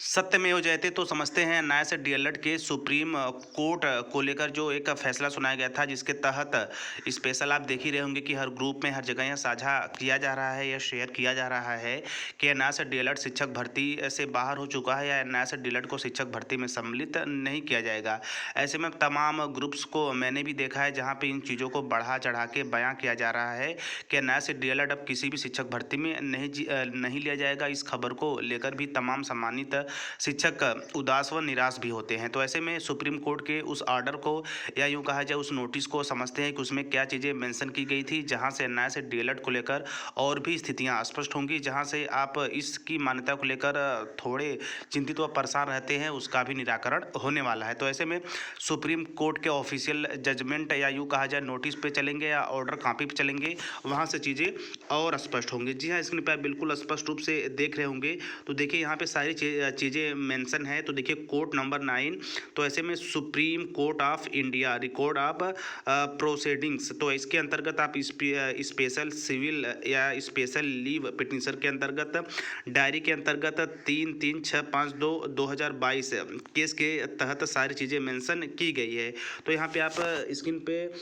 सत्यमेव जयते तो समझते हैं न्याय से डीएलएड के सुप्रीम कोर्ट को लेकर जो एक फैसला सुनाया गया था, जिसके तहत स्पेशल आप देख ही रहे होंगे कि हर ग्रुप में हर जगह यह साझा किया जा रहा है या शेयर किया जा रहा है कि न्याय से डीएलएड शिक्षक भर्ती से बाहर हो चुका है या न्याय से डीएलएड को शिक्षक भर्ती में सम्मिलित नहीं किया जाएगा। ऐसे में तमाम ग्रुप्स को मैंने भी देखा है जहाँ पे इन चीज़ों को बढ़ा चढ़ा के बयां किया जा रहा है कि न्याय से डीएलएड अब किसी भी शिक्षक भर्ती में नहीं लिया जाएगा। इस खबर को लेकर भी तमाम सम्मानित शिक्षक उदास व निराश भी होते हैं। तो ऐसे में सुप्रीम कोर्ट के उस ऑर्डर को या यूँ कहा जाए उस नोटिस को समझते हैं कि उसमें क्या चीज़ें मेंशन की गई थी, जहां से न्याय से डीएलएड को लेकर और भी स्थितियां स्पष्ट होंगी, जहां से आप इसकी मान्यता को लेकर थोड़े चिंतित व परेशान रहते हैं, उसका भी निराकरण होने वाला है। तो ऐसे में सुप्रीम कोर्ट के ऑफिशियल जजमेंट या यूँ कहा जाए नोटिस पे चलेंगे या ऑर्डर कॉपी पे चलेंगे, वहाँ से चीज़ें और स्पष्ट होंगी। जी हाँ, स्क्रीन पर आप बिल्कुल स्पष्ट रूप से देख रहे होंगे। तो देखिए यहाँ पे सारी चीज़ें मेंशन है। तो देखिए कोर्ट नंबर 9, तो ऐसे में supreme court of India record of proceedings, तो इसके अंतर्गत आप स्पेशल सिविल या स्पेशल लीव पिटिशनर के अंतर्गत डायरी के अंतर्गत 3-3-6-5-2-2022 केस के तहत सारी चीज़ें मेंशन की गई है। तो यहाँ पे आप स्क्रीन पे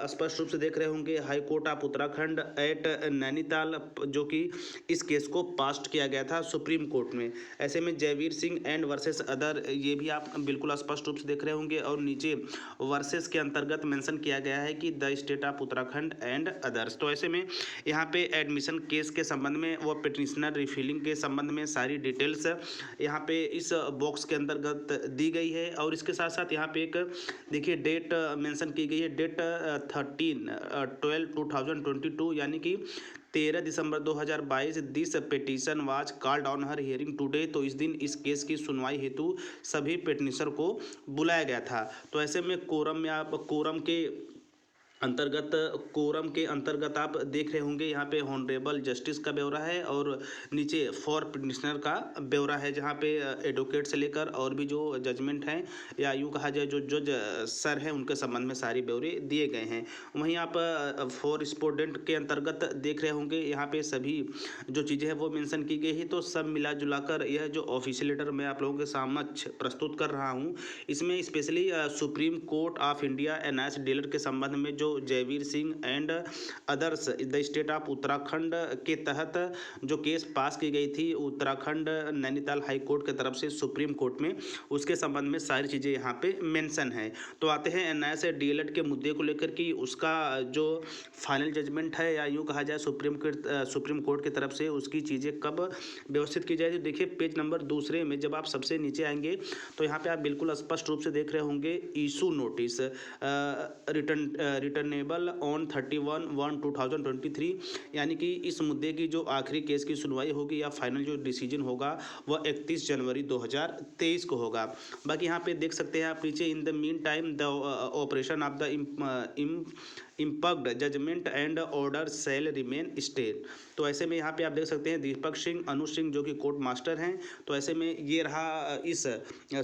स्पष्ट रूप से देख रहे होंगे high court of Uttarakhand at Nainital, जो कि इस केस को पास्ट किया गया था सुप्रीम कोर्ट में। ऐसे में Jaiveer Singh and versus other, ये भी आप बिल्कुल स्पष्ट रूप से देख रहे होंगे और नीचे वर्सेस के अंतर्गत मेंशन किया गया है कि the state of Uttarakhand and others. तो ऐसे में यहाँ पे एडमिशन केस के संबंध में व पिटिशनर रिफिलिंग के संबंध में सारी डिटेल्स यहाँ पे इस बॉक्स के अंतर्गत दी गई है। और इसके साथ साथ यहाँ पे एक देखिए डेट मेंशन की गई है, डेट 13/12/2022, यानी कि 13 दिसंबर 2022 this petition was called on her hearing today. तो इस दिन इस केस की सुनवाई हेतु सभी पिटिशनर को बुलाया गया था। तो ऐसे में कोरम के अंतर्गत आप देख रहे होंगे यहाँ पे हॉनरेबल जस्टिस का ब्यौरा है और नीचे फॉर पिटिशनर का ब्यौरा है, जहाँ पे एडवोकेट से लेकर और भी जो जजमेंट हैं या यूँ कहा जाए जो जज सर हैं उनके संबंध में सारी ब्यौरे दिए गए हैं। वहीं आप फॉर स्टूडेंट के अंतर्गत देख रहे होंगे यहाँ पे सभी जो चीज़ें हैं वो मेंशन की गई है। तो सब मिला जुलाकर यह जो ऑफिशियल लेटर मैं आप लोगों के समक्ष प्रस्तुत कर रहा हूँ, इसमें specially supreme court of India NIS dealer के संबंध में जो Jaiveer Singh and others the state of Uttarakhand के तहत जो केस पास की गई थी उत्तराखंड नैनीताल हाई कोर्ट की तरफ से सुप्रीम कोर्ट में, उसके संबंध में सारी चीज़ें यहाँ पे मेंशन है। तो आते हैं एनआईएस डीएलएड के मुद्दे को लेकर कि उसका जो फाइनल जजमेंट है या यूँ कहा जाए सुप्रीम कोर्ट की तरफ से उसकी चीज़ें कब व्यवस्थित की जाए। तो देखिए पेज नंबर 2 में जब आप सबसे नीचे आएंगे तो यहाँ पे आप बिल्कुल स्पष्ट रूप से देख रहे होंगे इशू नोटिस रिटर्नेबल ऑन 31/1/2023, यानी कि इस मुद्दे की जो आखिरी केस की सुनवाई होगी या फाइनल जो डिसीजन होगा वह 31 जनवरी 2023 को होगा। बाकी यहाँ पे देख सकते हैं आप नीचे in the meantime the operation of the impugned judgment and order shall remain stayed. तो ऐसे में यहाँ पे आप देख सकते हैं दीपक सिंह अनु सिंह जो कि कोर्ट मास्टर हैं। तो ऐसे में ये रहा इस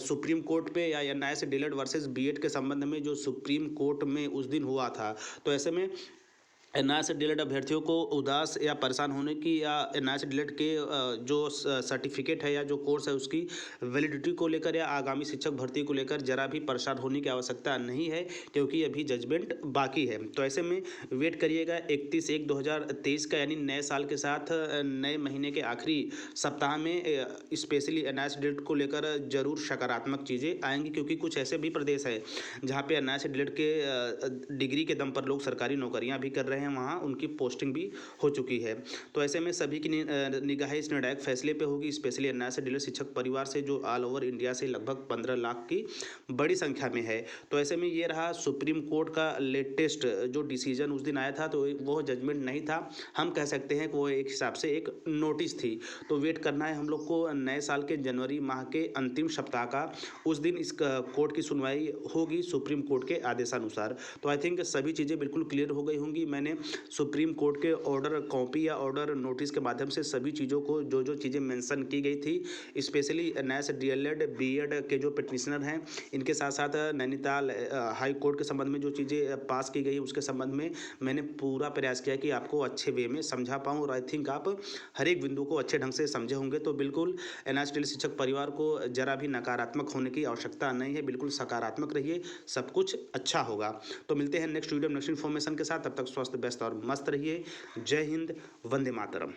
सुप्रीम कोर्ट पे या एनआईएस डीएलएड वर्सेस बीएड के संबंध में जो सुप्रीम कोर्ट में उस दिन हुआ था। तो ऐसे में एनआईएस डीएलएड अभ्यर्थियों को उदास या परेशान होने की या एनआईएस डीएलएड के जो सर्टिफिकेट है या जो कोर्स है उसकी वैलिडिटी को लेकर या आगामी शिक्षक भर्ती को लेकर जरा भी परेशान होने की आवश्यकता नहीं है, क्योंकि अभी जजमेंट बाकी है। तो ऐसे में वेट करिएगा 31/1/2023 का, यानी नए साल के साथ नए महीने के आखिरी सप्ताह में स्पेशली एनआईएस डीएलएड को लेकर जरूर सकारात्मक चीज़ें आएंगी, क्योंकि कुछ ऐसे भी प्रदेश है जहाँ पे एनआईएस डीएलएड के डिग्री के दम पर लोग सरकारी नौकरियाँ भी कर रहे हैं, वहाँ उनकी पोस्टिंग भी हो चुकी है। तो ऐसे में सभी की निगाहें इस निर्णायक फैसले पे होगी, स्पेशली एनआईएस डीएलएड शिक्षक परिवार से जो ऑल ओवर इंडिया से लगभग 15 लाख की बड़ी संख्या में है। तो ऐसे में ये रहा सुप्रीम कोर्ट का लेटेस्ट जो डिसीजन उस दिन आया था। तो वो जजमेंट नहीं था, हम कह सकते हैं कि वो एक हिसाब से एक नोटिस थी। तो वेट करना है हम लोग को नए साल के जनवरी माह के अंतिम सप्ताह का, उस दिन इस कोर्ट की सुनवाई होगी सुप्रीम कोर्ट के आदेशानुसार। तो आई थिंक सभी चीज़ें बिल्कुल क्लियर हो गई होंगी। मैंने मैंने सुप्रीम कोर्ट के ऑर्डर कॉपी या ऑर्डर नोटिस के माध्यम से सभी चीज़ों को जो चीज़ें मेंशन की गई थी, स्पेशली NAS DLED BEd के जो पिटिशनर हैं, इनके साथ साथ नैनीताल हाई कोर्ट के संबंध में जो चीज़ें पास की गई उसके संबंध में मैंने पूरा प्रयास किया कि आपको अच्छे वे में समझा पाऊँ, और आई थिंक आप हर एक बिंदु को अच्छे ढंग से समझे होंगे। तो बिल्कुल NSTL शिक्षक परिवार को जरा भी नकारात्मक होने की आवश्यकता नहीं है, बिल्कुल सकारात्मक रहिए, सब कुछ अच्छा होगा। तो मिलते हैं नेक्स्ट वीडियो नेक्स्ट इन्फॉर्मेशन के साथ, तब तक स्वस्थ व्यस्त और मस्त रहिए। जय हिंद, वंदे मातरम।